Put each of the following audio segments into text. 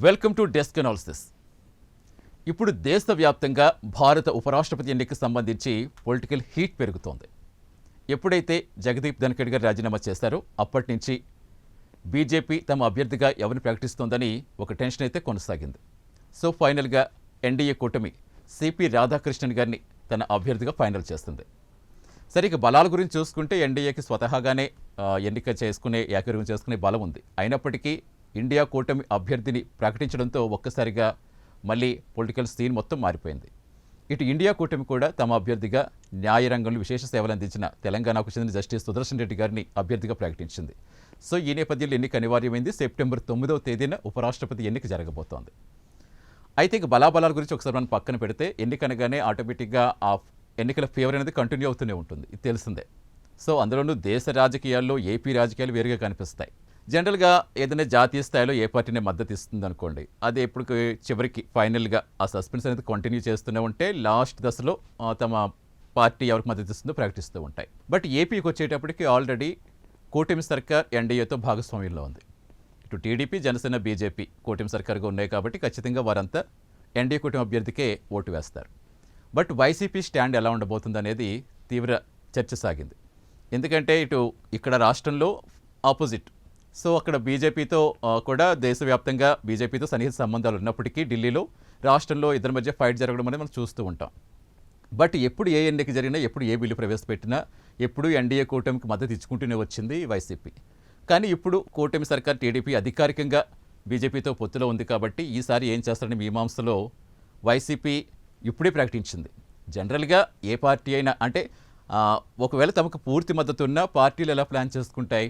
Welcome to desk analysis. ఇప్పుడు దేశవ్యాప్తంగా భారత ఉపరాష్ట్రపతి ఎన్నికకు సంబంధించి పొలిటికల్ హీట్ పెరుగుతోంది. ఎప్పుడైతే జగదీప్ ధన్ఖడ్ గారు రాజీనామా చేశారో అప్పటి నుంచి బీజేపీ తమ అభ్యర్థిగా ఎవరిని ప్రకటిస్తోందని ఒక టెన్షన్ అయితే కొనసాగింది. సో ఫైనల్గా ఎన్డీఏ కూటమి సిపి రాధాకృష్ణన్ గారిని తన అభ్యర్థిగా ఫైనల్ చేస్తుంది. సరే, ఇక బలాల గురించి చూసుకుంటే ఎన్డీఏకి స్వతహాగానే ఎన్నిక చేసుకునే ఏకీకరణ చేసుకునే బలం ఉంది. అయినప్పటికీ ఇండియా కూటమి అభ్యర్థిని ప్రకటించడంతో ఒక్కసారిగా మళ్ళీ పొలిటికల్ సీన్ మొత్తం మారిపోయింది. ఇటు ఇండియా కూటమి కూడా తమ అభ్యర్థిగా న్యాయ రంగంలో విశేష సేవలు అందించిన తెలంగాణకు చెందిన జస్టిస్ సుదర్శన్ రెడ్డి గారిని అభ్యర్థిగా ప్రకటించింది. సో ఈ నేపథ్యంలో ఎన్నిక అనివార్యమైంది. సెప్టెంబర్ 9వ తేదీన ఉపరాష్ట్రపతి ఎన్నిక జరగబోతోంది. అయితే ఇక బలాబలాల గురించి ఒకసారి మనం పక్కన పెడితే ఎన్నికనగానే ఆటోమేటిక్గా ఆ ఎన్నికల ఫేవర్ అనేది కంటిన్యూ అవుతూనే ఉంటుంది, ఇది తెలిసిందే. సో అందులోనూ దేశ రాజకీయాల్లో ఏపీ రాజకీయాలు వేరుగా కనిపిస్తాయి. జనరల్గా ఏదైనా జాతీయ స్థాయిలో ఏ పార్టీనే మద్దతు ఇస్తుంది అనుకోండి, అది ఎప్పుడు చివరికి ఫైనల్గా ఆ సస్పెన్స్ అనేది కంటిన్యూ చేస్తూనే ఉంటే లాస్ట్ దశలో తమ పార్టీ ఎవరికి మద్దతు ఇస్తుందో ప్రకటిస్తూ ఉంటాయి. బట్ ఏపీకి వచ్చేటప్పటికి ఆల్రెడీ కూటమి సర్కార్ ఎన్డీఏతో భాగస్వామ్యంలో ఉంది. ఇటు టీడీపీ, జనసేన, బీజేపీ కూటమి సర్కార్గా ఉన్నాయి కాబట్టి ఖచ్చితంగా వారంతా ఎన్డీఏ కూటమి అభ్యర్థికే ఓటు వేస్తారు. బట్ వైసీపీ స్టాండ్ ఎలా ఉండబోతుంది అనేది తీవ్ర చర్చ సాగింది. ఎందుకంటే ఇక్కడ రాష్ట్రంలో ఆపోజిట్. సో అక్కడ బీజేపీతో కూడా దేశవ్యాప్తంగా బీజేపీతో సన్నిహిత సంబంధాలు ఉన్నప్పటికీ ఢిల్లీలో రాష్ట్రంలో ఇద్దరి మధ్య ఫైట్ జరగడం అనేది మనం చూస్తూ ఉంటాం. బట్ ఎప్పుడు ఏ ఎన్నిక జరిగినా, ఎప్పుడు ఏ బిల్లు ప్రవేశపెట్టినా ఎప్పుడు ఎన్డీఏ కూటమికి మద్దతు ఇచ్చుకుంటూనే వచ్చింది వైసీపీ. కానీ ఇప్పుడు కూటమి సర్కార్ టీడీపీ అధికారికంగా బీజేపీతో పొత్తులో ఉంది కాబట్టి ఈసారి ఏం చేస్తారని మీమాంసలో వైసీపీ ఇప్పుడే ప్రకటించింది. జనరల్గా ఏ పార్టీ అయినా అంటే ఒకవేళ తమకు పూర్తి మద్దతు ఉన్న పార్టీలు ఎలా ప్లాన్ చేసుకుంటాయి,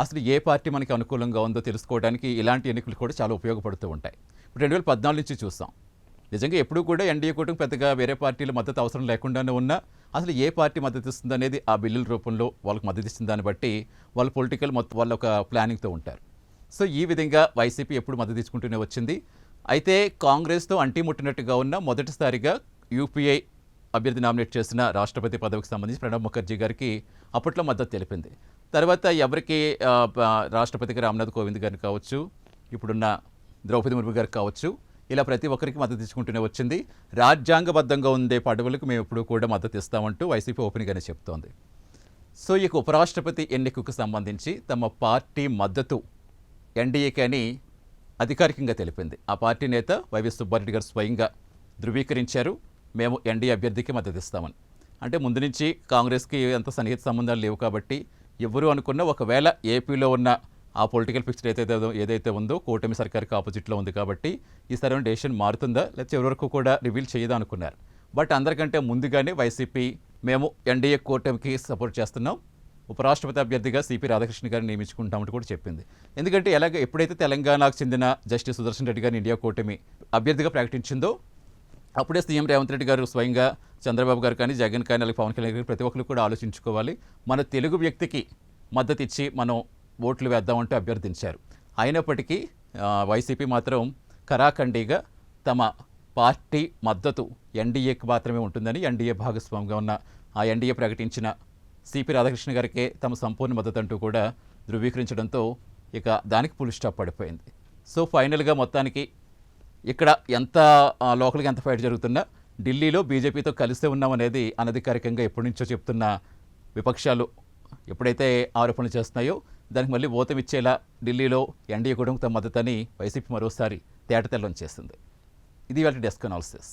అసలు ఏ పార్టీ మనకి అనుకూలంగా ఉందో తెలుసుకోవడానికి ఇలాంటి ఎన్నికలు కూడా చాలా ఉపయోగపడుతూ ఉంటాయి. ఇప్పుడు 2014 నుంచి చూస్తాం. నిజంగా ఎప్పుడూ కూడా ఎన్డీఏ కూటమి పెద్దగా వేరే పార్టీల మద్దతు అవసరం లేకుండానే ఉన్నా అసలు ఏ పార్టీ మద్దతు ఇస్తుంది అనేది ఆ బిల్లుల రూపంలో వాళ్ళకి మద్దతు ఇస్తుంది దాన్ని బట్టి వాళ్ళ పొలిటికల్ మొత్తం వాళ్ళ ఒక ప్లానింగ్తో ఉంటారు. సో ఈ విధంగా వైసీపీ ఎప్పుడు మద్దతు ఇచ్చుకుంటూనే వచ్చింది. అయితే కాంగ్రెస్తో అంటిముట్టినట్టుగా ఉన్న మొదటిసారిగా యూపీఐ అభ్యర్థి నామినేట్ చేసిన రాష్ట్రపతి పదవికి సంబంధించి ప్రణబ్ ముఖర్జీ గారికి అప్పట్లో మద్దతు తెలిపింది. తర్వాత ఎవరికి రాష్ట్రపతిగా రామ్నాథ్ కోవింద్ గారికి కావచ్చు, ఇప్పుడున్న ద్రౌపది ముర్ము గారికి కావచ్చు, ఇలా ప్రతి ఒక్కరికి మద్దతు ఇచ్చుకుంటూనే వచ్చింది. రాజ్యాంగబద్ధంగా ఉండే పదవులకు మేము ఎప్పుడు కూడా మద్దతు ఇస్తామంటూ వైసీపీ ఓపెన్గానే చెప్తోంది. సో ఇక ఉపరాష్ట్రపతి ఎన్నికకు సంబంధించి తమ పార్టీ మద్దతు ఎన్డీఏకి అని అధికారికంగా తెలిపింది. ఆ పార్టీ నేత వైవి సుబ్బారెడ్డి గారు స్వయంగా ధృవీకరించారు, మేము ఎన్డీఏ అభ్యర్థికి మద్దతు ఇస్తామని. అంటే ముందు నుంచి కాంగ్రెస్కి అంత సన్నిహిత సంబంధాలు లేవు కాబట్టి ఎవరు అనుకున్నా ఒకవేళ ఏపీలో ఉన్న ఆ పొలిటికల్ పిక్చర్ ఏదైతే ఉందో కూటమి సర్కార్కి ఆపోజిట్లో ఉంది కాబట్టి ఈసారి డెసిషన్ మారుతుందా లేకపోతే ఎవరి వరకు కూడా రివీల్ చేయదా అనుకున్నారు. బట్ అందరికంటే ముందుగానే వైసీపీ మేము ఎన్డీఏ కూటమికి సపోర్ట్ చేస్తున్నాం, ఉపరాష్ట్రపతి అభ్యర్థిగా సిపి రాధాకృష్ణ గారిని నియమించుకుంటామంటూ కూడా చెప్పింది. ఎందుకంటే ఎప్పుడైతే తెలంగాణకు చెందిన జస్టిస్ సుదర్శన్ రెడ్డి గారిని ఇండియా కూటమి అభ్యర్థిగా ప్రకటించిందో అప్పుడే సీఎం రేవంత్ రెడ్డి గారు స్వయంగా చంద్రబాబు గారు కానీ, జగన్ కానీ, అలాగే పవన్ కళ్యాణ్ గారు ప్రతి ఒక్కరు కూడా ఆలోచించుకోవాలి, మన తెలుగు వ్యక్తికి మద్దతు ఇచ్చి మనం ఓట్లు వేద్దామంటూ అభ్యర్థించారు. అయినప్పటికీ వైసీపీ మాత్రం కరాఖండిగా తమ పార్టీ మద్దతు ఎన్డీఏకి మాత్రమే ఉంటుందని, ఎన్డీఏ భాగస్వామిగా ఉన్న ఆ ఎన్డీఏ ప్రకటించిన సిపి రాధాకృష్ణ గారికే తమ సంపూర్ణ మద్దతు అంటూ కూడా ధృవీకరించడంతో ఇక దానికి ఫుల్ స్టాప్ పడిపోయింది. సో ఫైనల్గా మొత్తానికి ఇక్కడ ఎంత లోకల్గా ఎంత ఫైట్ జరుగుతున్నా ఢిల్లీలో బీజేపీతో కలిసే ఉన్నామనేది అనధికారికంగా ఎప్పటి నుంచో చెప్తున్న విపక్షాలు ఎప్పుడైతే ఆరోపణలు చేస్తున్నాయో దానికి మళ్ళీ ఓతమిచ్చేలా ఢిల్లీలో ఎన్డీఏ కూడా తమ మద్దతని వైసీపీ మరోసారి తేటతెల్లం చేసింది. ఇది వాళ్ళ డెస్క్ అనాలిసిస్.